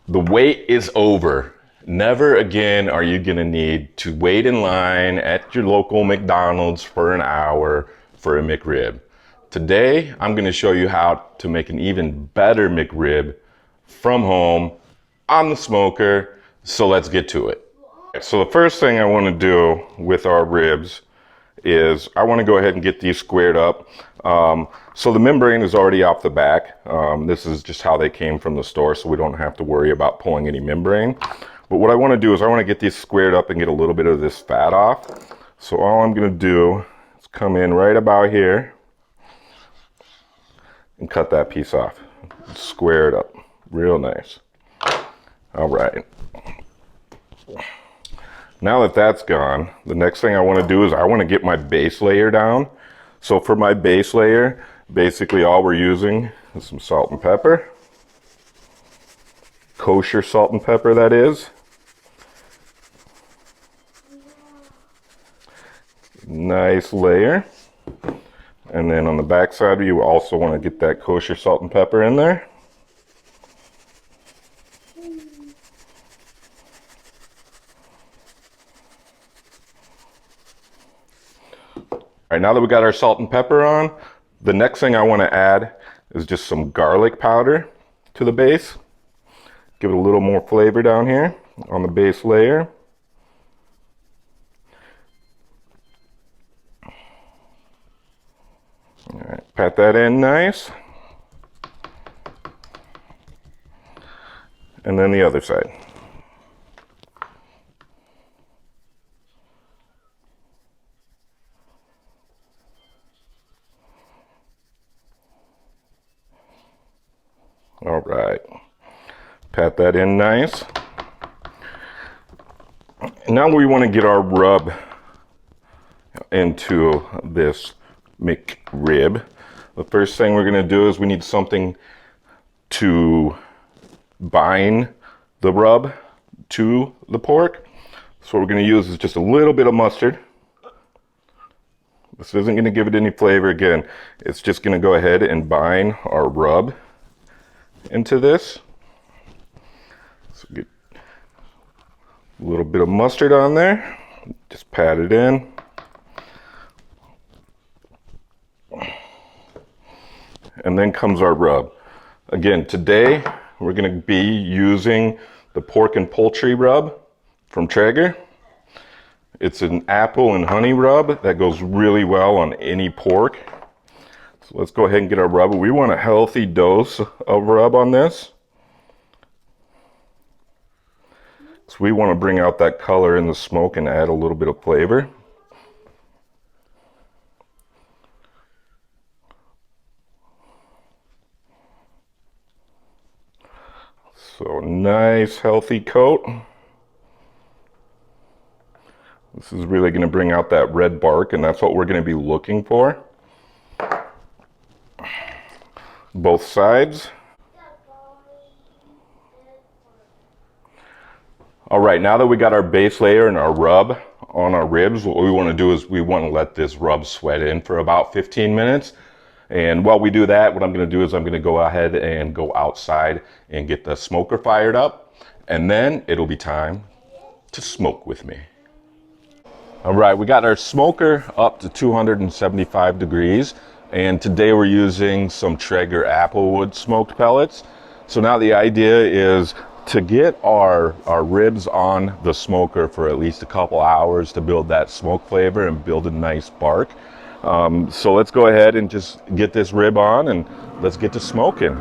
The wait is over. Never again are you gonna need to wait in line at your local McDonald's for an hour for a McRib. Today, I'm gonna show you how to make an even better McRib from home on the smoker. So let's get to it. So the first thing I wanna do with our ribs is I want to go ahead and get these squared up. So the membrane is already off the back. This is just how they came from the store, so we don't have to worry about pulling any membrane. But what I want to do is I want to get these squared up and get a little bit of this fat off. So all I'm going to do is come in right about here and cut that piece off. Square it up real nice. All right. Now that that's gone, the next thing I want to do is I want to get my base layer down. So for my base layer, basically all we're using is some salt and pepper. Kosher salt and pepper, that is. Nice layer. And then on the back side, you also want to get that kosher salt and pepper in there. All right, now that we got our salt and pepper on, the next thing I want to add is just some garlic powder to the base. Give it a little more flavor down here on the base layer. All right, pat that in nice. And then the other side. All right, pat that in nice. Now we want to get our rub into this McRib. The first thing we're going to do is we need something to bind the rub to the pork. So what we're going to use is just a little bit of mustard. This isn't going to give it any flavor again. It's just going to go ahead and bind our rub into this. So get a little bit of mustard on there, just pat it in. And then comes our rub. Again, today we're going to be using the pork and poultry rub from Traeger. It's an apple and honey rub that goes really well on any pork. So let's go ahead and get our rub. We want a healthy dose of rub on this. So we want to bring out that color in the smoke and add a little bit of flavor. So nice healthy coat. This is really going to bring out that red bark, and that's what we're going to be looking for. Both sides. All right, now that we got our base layer and our rub on our ribs, what we want to do is we want to let this rub sweat in for about 15 minutes. And while we do that, what I'm going to do is I'm going to go ahead and go outside and get the smoker fired up. And then it'll be time to smoke with me. All right, we got our smoker up to 275 degrees. And today we're using some Traeger applewood smoked pellets. So now the idea is to get our ribs on the smoker for at least a couple hours to build that smoke flavor and build a nice bark. So let's go ahead and just get this rib on and let's get to smoking.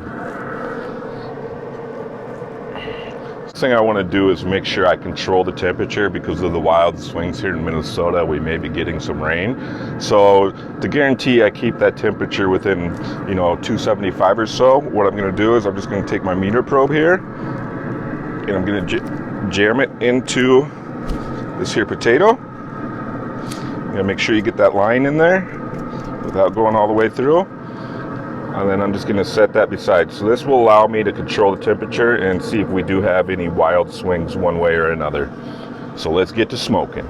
First thing I want to do is make sure I control the temperature because of the wild swings here in Minnesota. We may be getting some rain. So to guarantee I keep that temperature within, 275 or so, what I'm going to do is I'm just going to take my meter probe here and I'm going to jam it into this here potato. I'm going to make sure you get that line in there without going all the way through. And then I'm just going to set that beside. So this will allow me to control the temperature and see if we do have any wild swings one way or another. So let's get to smoking.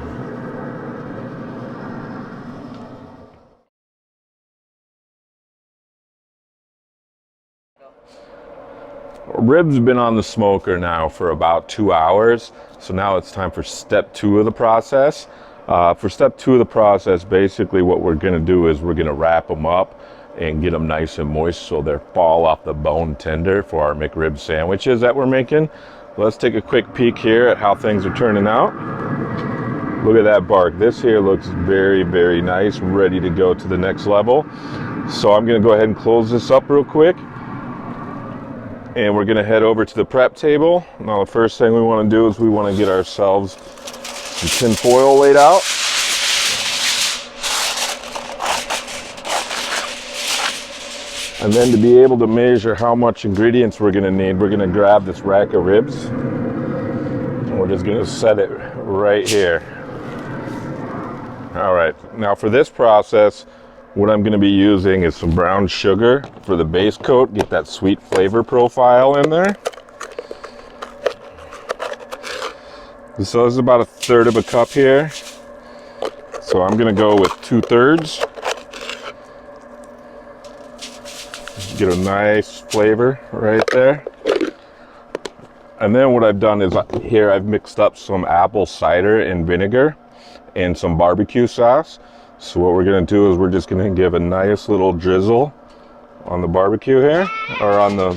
Ribs have been on the smoker now for about 2 hours. So now it's time for step 2 of the process. For step 2 of the process, basically what we're gonna do is we're gonna wrap them up and get them nice and moist so they fall off the bone tender for our McRib sandwiches that we're making. Let's take a quick peek here at how things are turning out. Look at that bark. This here looks very, very nice, ready to go to the next level. So I'm gonna go ahead and close this up real quick. And we're gonna head over to the prep table. Now the first thing we wanna do is we wanna get ourselves some tin foil laid out. And then to be able to measure how much ingredients we're gonna need, we're gonna grab this rack of ribs. And we're just gonna set it right here. All right, now for this process, what I'm gonna be using is some brown sugar for the base coat, get that sweet flavor profile in there. So this is about 1/3 of a cup here. So I'm gonna go with 2/3. Get a nice flavor right there. And then what I've done is here I've mixed up some apple cider and vinegar and some barbecue sauce. So what we're gonna do is we're just gonna give a nice little drizzle on the barbecue here, or on the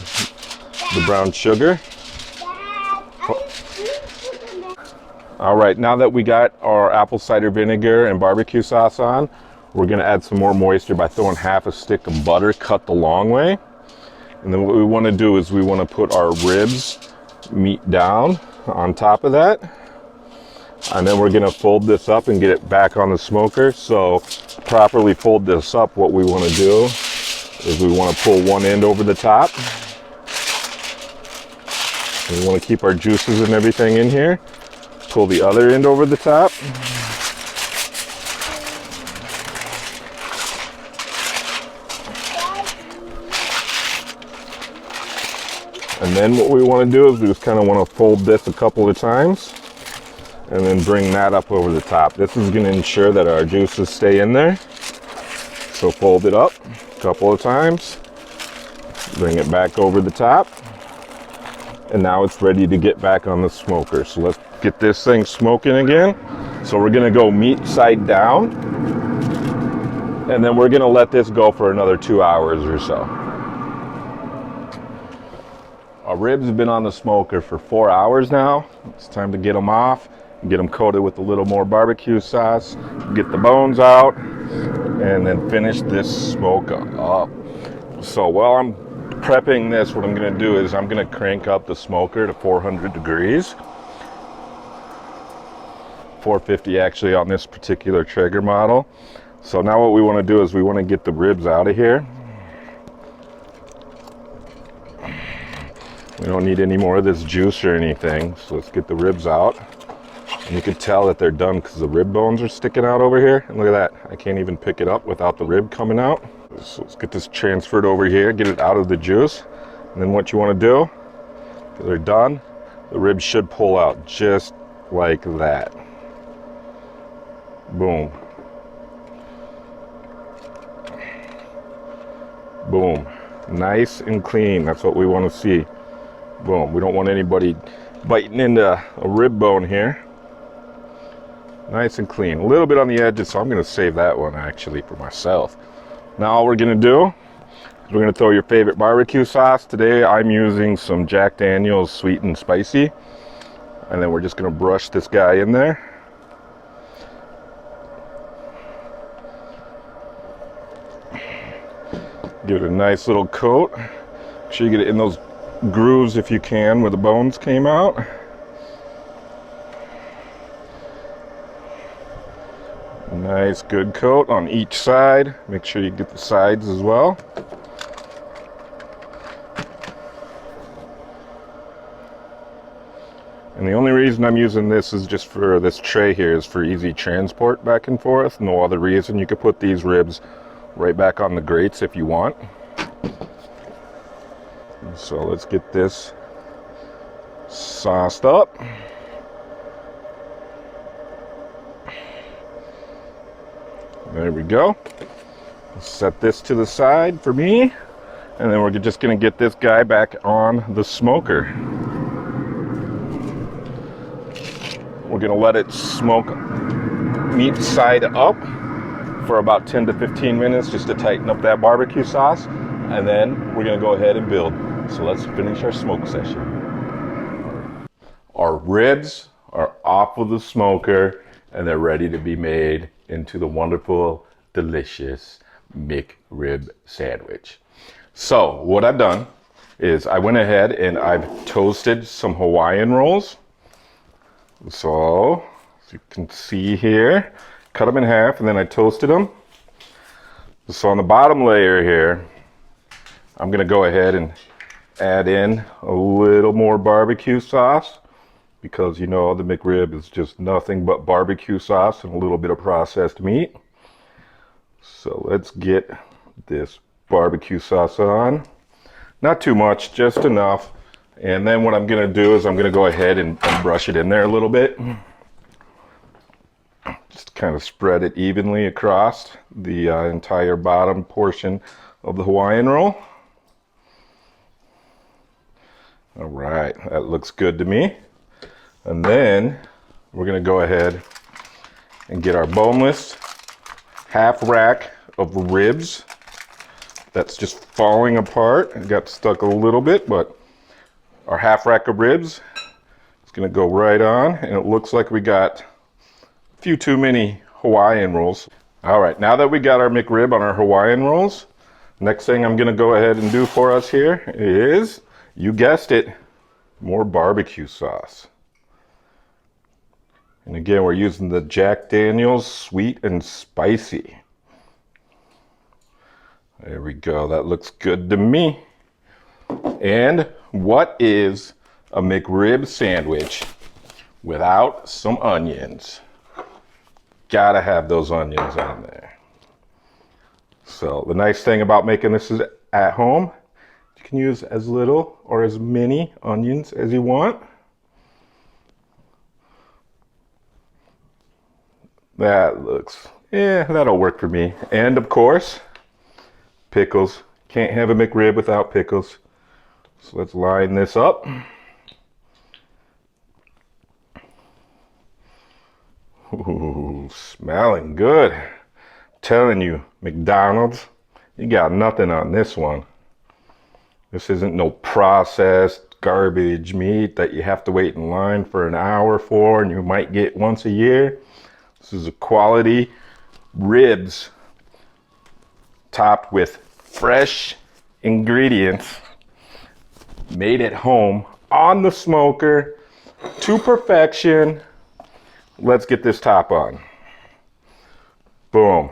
brown sugar. All right, now that we got our apple cider vinegar and barbecue sauce on, we're gonna add some more moisture by throwing half a stick of butter cut the long way. And then what we wanna do is we wanna put our ribs meat down on top of that. And then we're gonna fold this up and get it back on the smoker. So to properly fold this up, what we wanna do is we wanna pull one end over the top. And we wanna keep our juices and everything in here. Pull the other end over the top. And then what we wanna do is we just kinda wanna fold this a couple of times and then bring that up over the top. This is gonna ensure that our juices stay in there. So fold it up a couple of times, bring it back over the top, and now it's ready to get back on the smoker. So let's get this thing smoking again. So we're gonna go meat side down, and then we're gonna let this go for another 2 hours or so. Our ribs have been on the smoker for 4 hours now. It's time to get them off. Get them coated with a little more barbecue sauce, get the bones out, and then finish this smoke up. So while I'm prepping this, what I'm gonna do is I'm gonna crank up the smoker to 400 degrees. 450 actually on this particular Traeger model. So now what we wanna do is we wanna get the ribs out of here. We don't need any more of this juice or anything. So let's get the ribs out. And you can tell that they're done because the rib bones are sticking out over here. And look at that, I can't even pick it up without the rib coming out. So let's get this transferred over here, get it out of the juice. And then what you wanna do, because they're done, the ribs should pull out just like that. Boom. Boom. Nice and clean, that's what we wanna see. Boom, we don't want anybody biting into a rib bone here. Nice and clean. A little bit on the edges, so I'm gonna save that one actually for myself. Now all we're gonna do is we're gonna throw your favorite barbecue sauce. Today I'm using some Jack Daniel's sweet and spicy. And then we're just gonna brush this guy in there. Give it a nice little coat. Make sure you get it in those grooves if you can where the bones came out. Nice good coat on each side. Make sure you get the sides as well. And the only reason I'm using this is just for this tray here is for easy transport back and forth. No other reason. You could put these ribs right back on the grates if you want. So let's get this sauced up. There we go. Set this to the side for me. And then we're just gonna get this guy back on the smoker. We're gonna let it smoke meat side up for about 10 to 15 minutes just to tighten up that barbecue sauce. And then we're gonna go ahead and build. So let's finish our smoke session. Our ribs are off of the smoker and they're ready to be made into the wonderful, delicious McRib sandwich. So what I've done is I went ahead and I've toasted some Hawaiian rolls. So as you can see here, cut them in half and then I toasted them. So on the bottom layer here, I'm gonna go ahead and add in a little more barbecue sauce because you know the McRib is just nothing but barbecue sauce and a little bit of processed meat. So let's get this barbecue sauce on. Not too much, just enough. And then what I'm gonna do is I'm gonna go ahead and brush it in there a little bit. Just kind of spread it evenly across the entire bottom portion of the Hawaiian roll. All right, that looks good to me. And then we're gonna go ahead and get our boneless half rack of ribs. That's just falling apart. It got stuck a little bit, but our half rack of ribs is gonna go right on. And it looks like we got a few too many Hawaiian rolls. All right, now that we got our McRib on our Hawaiian rolls, next thing I'm gonna go ahead and do for us here is, you guessed it, more barbecue sauce. And again, we're using the Jack Daniel's sweet and spicy. There we go, that looks good to me. And what is a McRib sandwich without some onions? Gotta have those onions on there. So the nice thing about making this is at home, you can use as little or as many onions as you want. That looks, that'll work for me. And of course, pickles. Can't have a McRib without pickles. So let's line this up. Ooh, smelling good. I'm telling you, McDonald's, you got nothing on this one. This isn't no processed garbage meat that you have to wait in line for an hour for and you might get once a year. This is a quality ribs topped with fresh ingredients made at home on the smoker to perfection. Let's get this top on. Boom.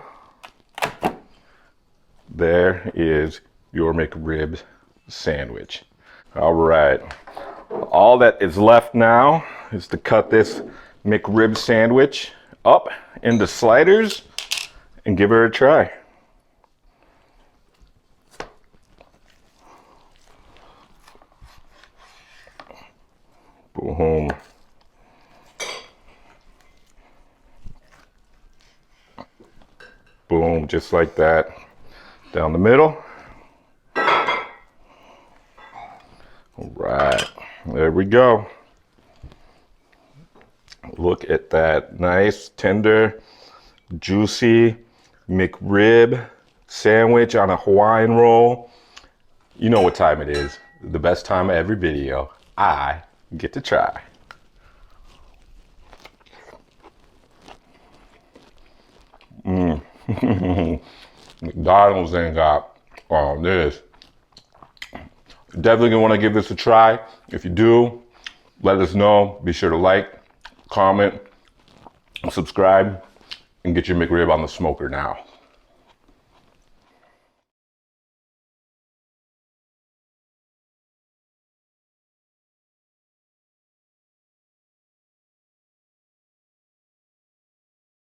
There is your McRib sandwich. All right. All that is left now is to cut this McRib sandwich up into sliders and give her a try. Boom. Boom, just like that. Down the middle. All right, there we go. Look at that nice, tender, juicy McRib sandwich on a Hawaiian roll. You know what time it is. The best time of every video. I get to try. McDonald's ain't got this. Definitely gonna want to give this a try. If you do, let us know. Be sure to like, comment, subscribe, and get your McRib on the smoker now.